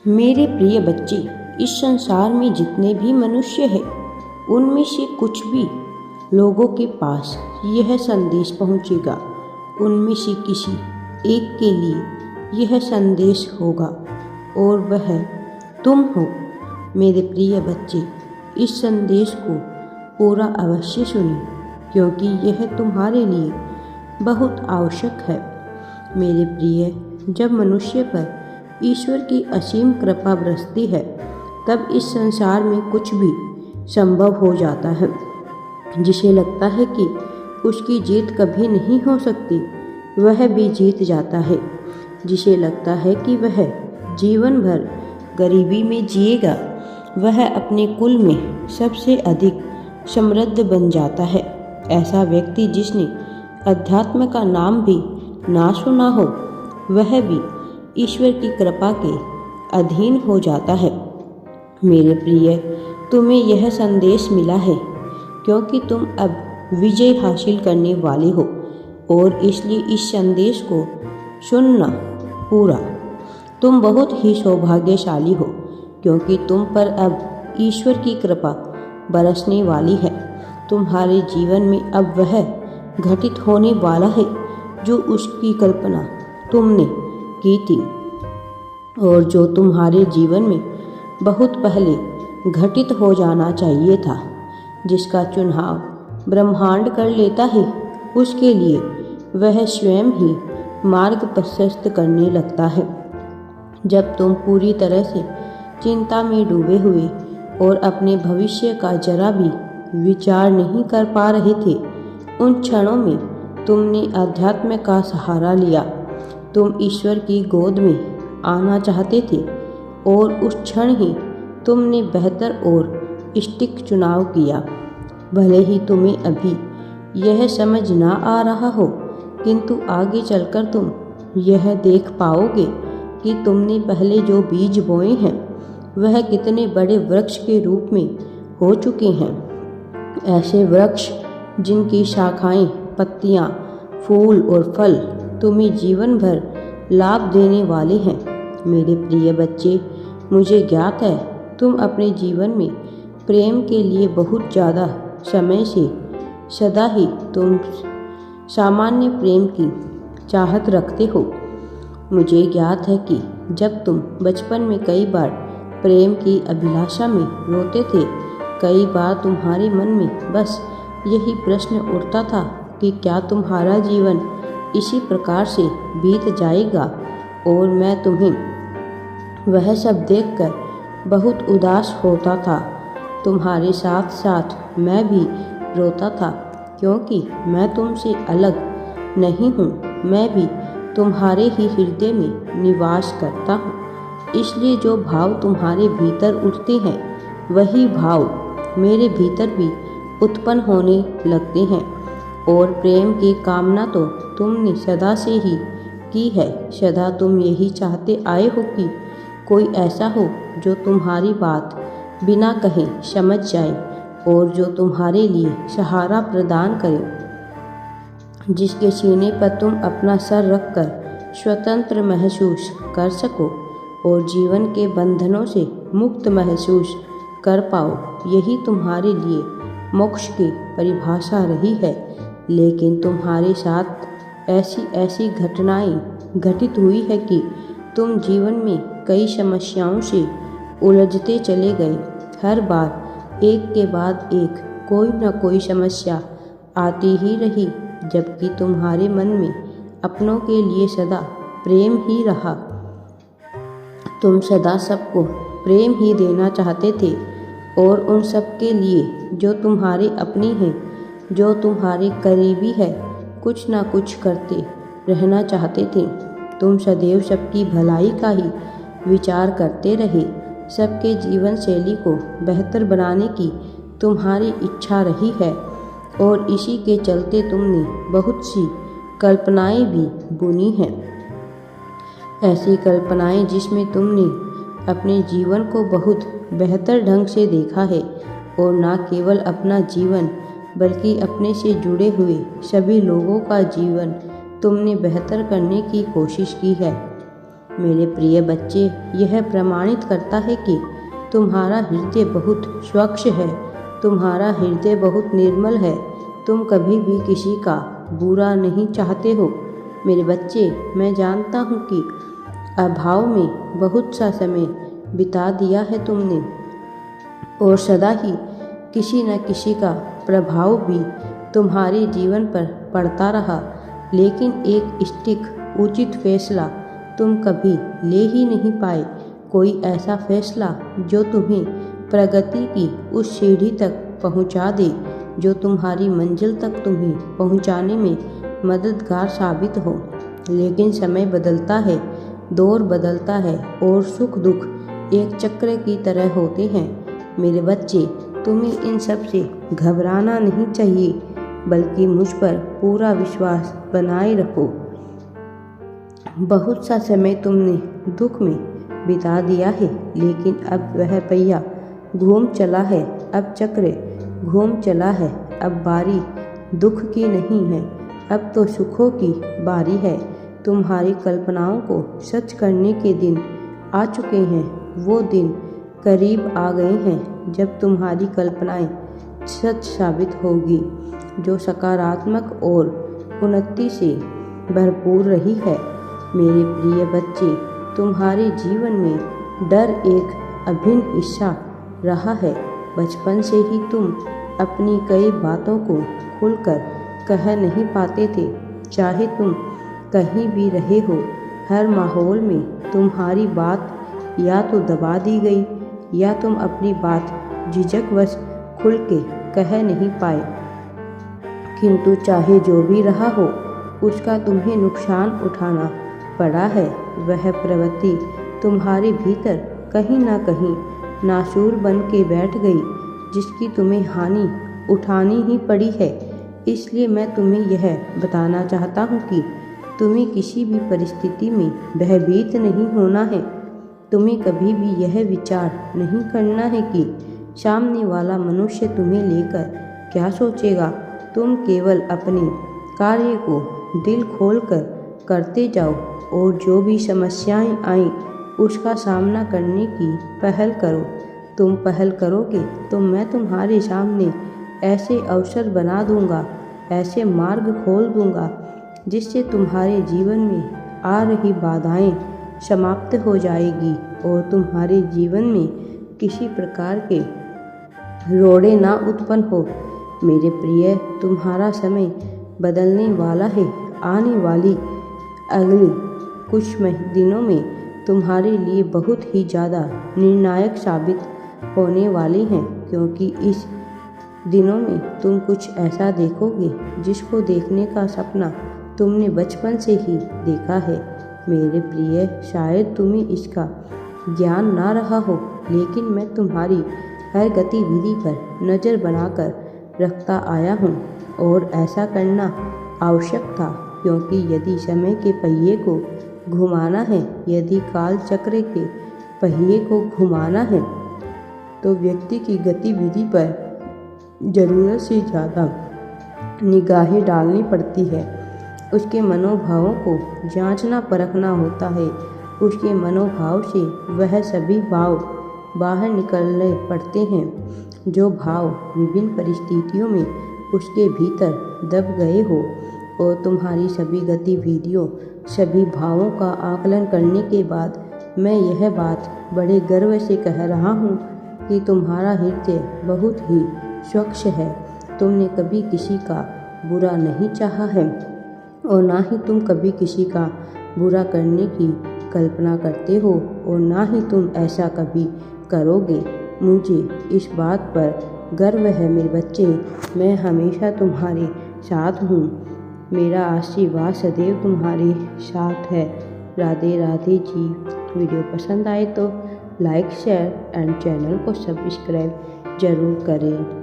मेरे प्रिय बच्चे, इस संसार में जितने भी मनुष्य हैं, उनमें से कुछ भी लोगों के पास यह संदेश पहुंचेगा। उनमें से किसी एक के लिए यह संदेश होगा और वह तुम हो। मेरे प्रिय बच्चे, इस संदेश को पूरा अवश्य सुनिए, क्योंकि यह तुम्हारे लिए बहुत आवश्यक है। मेरे प्रिय, जब मनुष्य पर ईश्वर की असीम कृपा बरसती है, तब इस संसार में कुछ भी संभव हो जाता है। जिसे लगता है कि उसकी जीत कभी नहीं हो सकती, वह भी जीत जाता है। जिसे लगता है कि वह जीवन भर गरीबी में जिएगा, वह अपने कुल में सबसे अधिक समृद्ध बन जाता है। ऐसा व्यक्ति जिसने अध्यात्म का नाम भी ना सुना हो, वह भी ईश्वर की कृपा के अधीन हो जाता है। मेरे प्रिय, तुम्हें यह संदेश मिला है क्योंकि तुम अब विजय हासिल करने वाले हो, और इसलिए इस संदेश को सुनना पूरा। तुम बहुत ही सौभाग्यशाली हो, क्योंकि तुम पर अब ईश्वर की कृपा बरसने वाली है। तुम्हारे जीवन में अब वह घटित होने वाला है जो उसकी कल्पना तुमने की थी, और जो तुम्हारे जीवन में बहुत पहले घटित हो जाना चाहिए था। जिसका चुनाव ब्रह्मांड कर लेता है, उसके लिए वह स्वयं ही मार्ग प्रशस्त करने लगता है। जब तुम पूरी तरह से चिंता में डूबे हुए और अपने भविष्य का जरा भी विचार नहीं कर पा रहे थे, उन क्षणों में तुमने अध्यात्म का सहारा लिया। तुम ईश्वर की गोद में आना चाहते थे, और उस क्षण ही तुमने बेहतर और इष्टिक चुनाव किया। भले ही तुम्हें अभी यह समझ ना आ रहा हो, किंतु आगे चलकर तुम यह देख पाओगे कि तुमने पहले जो बीज बोए हैं, वह कितने बड़े वृक्ष के रूप में हो चुके हैं। ऐसे वृक्ष जिनकी शाखाएं, पत्तियां, फूल और फल तुम्हें जीवन भर लाभ देने वाले हैं। मेरे प्रिय बच्चे, मुझे ज्ञात है तुम अपने जीवन में प्रेम के लिए बहुत ज़्यादा समय से सदा ही तुम सामान्य प्रेम की चाहत रखते हो। मुझे ज्ञात है कि जब तुम बचपन में कई बार प्रेम की अभिलाषा में रोते थे, कई बार तुम्हारे मन में बस यही प्रश्न उठता था कि क्या तुम्हारा जीवन इसी प्रकार से बीत जाएगा। और मैं तुम्हें वह सब देखकर बहुत उदास होता था। तुम्हारे साथ साथ मैं भी रोता था, क्योंकि मैं तुमसे अलग नहीं हूँ। मैं भी तुम्हारे ही हृदय में निवास करता हूँ। इसलिए जो भाव तुम्हारे भीतर उठते हैं, वही भाव मेरे भीतर भी उत्पन्न होने लगते हैं। और प्रेम की कामना तो तुमने सदा से ही की है। सदा तुम यही चाहते आए हो कि कोई ऐसा हो जो तुम्हारी बात बिना कहे समझ जाए, और जो तुम्हारे लिए सहारा प्रदान करे, जिसके सीने पर तुम अपना सर रखकर स्वतंत्र महसूस कर सको और जीवन के बंधनों से मुक्त महसूस कर पाओ। यही तुम्हारे लिए मोक्ष की परिभाषा रही है। लेकिन तुम्हारे साथ ऐसी ऐसी घटनाएं घटित हुई है कि तुम जीवन में कई समस्याओं से उलझते चले गए। हर बार एक के बाद एक कोई न कोई समस्या आती ही रही, जबकि तुम्हारे मन में अपनों के लिए सदा प्रेम ही रहा। तुम सदा सबको प्रेम ही देना चाहते थे, और उन सब के लिए जो तुम्हारे अपने हैं, जो तुम्हारे करीबी है, कुछ ना कुछ करते रहना चाहते थे। तुम सदैव सबकी भलाई का ही विचार करते रहे। सबके जीवन शैली को बेहतर बनाने की तुम्हारी इच्छा रही है, और इसी के चलते तुमने बहुत सी कल्पनाएं भी बुनी हैं। ऐसी कल्पनाएं जिसमें तुमने अपने जीवन को बहुत बेहतर ढंग से देखा है, और न केवल अपना जीवन बल्कि अपने से जुड़े हुए सभी लोगों का जीवन तुमने बेहतर करने की कोशिश की है। मेरे प्रिय बच्चे, यह प्रमाणित करता है कि तुम्हारा हृदय बहुत स्वच्छ है, तुम्हारा हृदय बहुत निर्मल है। तुम कभी भी किसी का बुरा नहीं चाहते हो। मेरे बच्चे, मैं जानता हूँ कि अभाव में बहुत सा समय बिता दिया है तुमने और सदा ही किसी न किसी का प्रभाव भी तुम्हारे जीवन पर पड़ता रहा, लेकिन एक सटीक उचित फैसला तुम कभी ले ही नहीं पाए। कोई ऐसा फैसला जो तुम्हें प्रगति की उस सीढ़ी तक पहुंचा दे जो तुम्हारी मंजिल तक तुम्हें पहुंचाने में मददगार साबित हो। लेकिन समय बदलता है, दौर बदलता है और सुख दुख एक चक्र की तरह होते हैं। मेरे बच्चे, तुम्हें इन सब से घबराना नहीं चाहिए, बल्कि मुझ पर पूरा विश्वास बनाए रखो। बहुत सा समय तुमने दुख में बिता दिया है, लेकिन अब वह पहिया घूम चला है, अब चक्र घूम चला है। अब बारी दुख की नहीं है, अब तो सुखों की बारी है। तुम्हारी कल्पनाओं को सच करने के दिन आ चुके हैं। वो दिन करीब आ गए हैं जब तुम्हारी कल्पनाएं सच साबित होगी, जो सकारात्मक और उन्नति से भरपूर रही है। मेरे प्रिय बच्चे, तुम्हारे जीवन में डर एक अभिन्न हिस्सा रहा है। बचपन से ही तुम अपनी कई बातों को खुलकर कह नहीं पाते थे। चाहे तुम कहीं भी रहे हो, हर माहौल में तुम्हारी बात या तो दबा दी गई या तुम अपनी बात झिझकवश खुल के कह नहीं पाए। किंतु चाहे जो भी रहा हो, उसका तुम्हें नुकसान उठाना पड़ा है। वह प्रवृत्ति तुम्हारे भीतर कहीं ना कहीं नासूर बन के बैठ गई, जिसकी तुम्हें हानि उठानी ही पड़ी है। इसलिए मैं तुम्हें यह बताना चाहता हूँ कि तुम्हें किसी भी परिस्थिति में भयभीत नहीं होना है। तुम्हें कभी भी यह विचार नहीं करना है कि सामने वाला मनुष्य तुम्हें लेकर क्या सोचेगा। तुम केवल अपने कार्य को दिल खोलकर करते जाओ और जो भी समस्याएं आएं उसका सामना करने की पहल करो। तुम पहल करोगे तो मैं तुम्हारे सामने ऐसे अवसर बना दूंगा, ऐसे मार्ग खोल दूंगा, जिससे तुम्हारे जीवन में आ रही बाधाएं समाप्त हो जाएगी और तुम्हारे जीवन में किसी प्रकार के रोड़े ना उत्पन्न हो। मेरे प्रिय, तुम्हारा समय बदलने वाला है। आने वाली अगली कुछ दिनों में तुम्हारे लिए बहुत ही ज़्यादा निर्णायक साबित होने वाले हैं, क्योंकि इस दिनों में तुम कुछ ऐसा देखोगे जिसको देखने का सपना तुमने बचपन से ही देखा है। मेरे प्रिय, शायद तुम्हें इसका ज्ञान ना रहा हो, लेकिन मैं तुम्हारी हर गतिविधि पर नज़र बनाकर रखता आया हूँ और ऐसा करना आवश्यक था, क्योंकि यदि समय के पहिए को घुमाना है, यदि काल चक्र के पहिए को घुमाना है, तो व्यक्ति की गतिविधि पर ज़रूरत से ज़्यादा निगाहें डालनी पड़ती है। उसके मनोभावों को जांचना परखना होता है। उसके मनोभाव से वह सभी भाव बाहर निकलने पड़ते हैं जो भाव विभिन्न परिस्थितियों में उसके भीतर दब गए हो। और तुम्हारी सभी गतिविधियों, सभी भावों का आकलन करने के बाद मैं यह बात बड़े गर्व से कह रहा हूँ कि तुम्हारा हृदय बहुत ही स्वच्छ है। तुमने कभी किसी का बुरा नहीं चाहा है और ना ही तुम कभी किसी का बुरा करने की कल्पना करते हो और ना ही तुम ऐसा कभी करोगे। मुझे इस बात पर गर्व है मेरे बच्चे। मैं हमेशा तुम्हारे साथ हूँ। मेरा आशीर्वाद सदैव तुम्हारे साथ है। राधे राधे जी। वीडियो पसंद आए तो लाइक, शेयर एंड चैनल को सब्सक्राइब ज़रूर करें।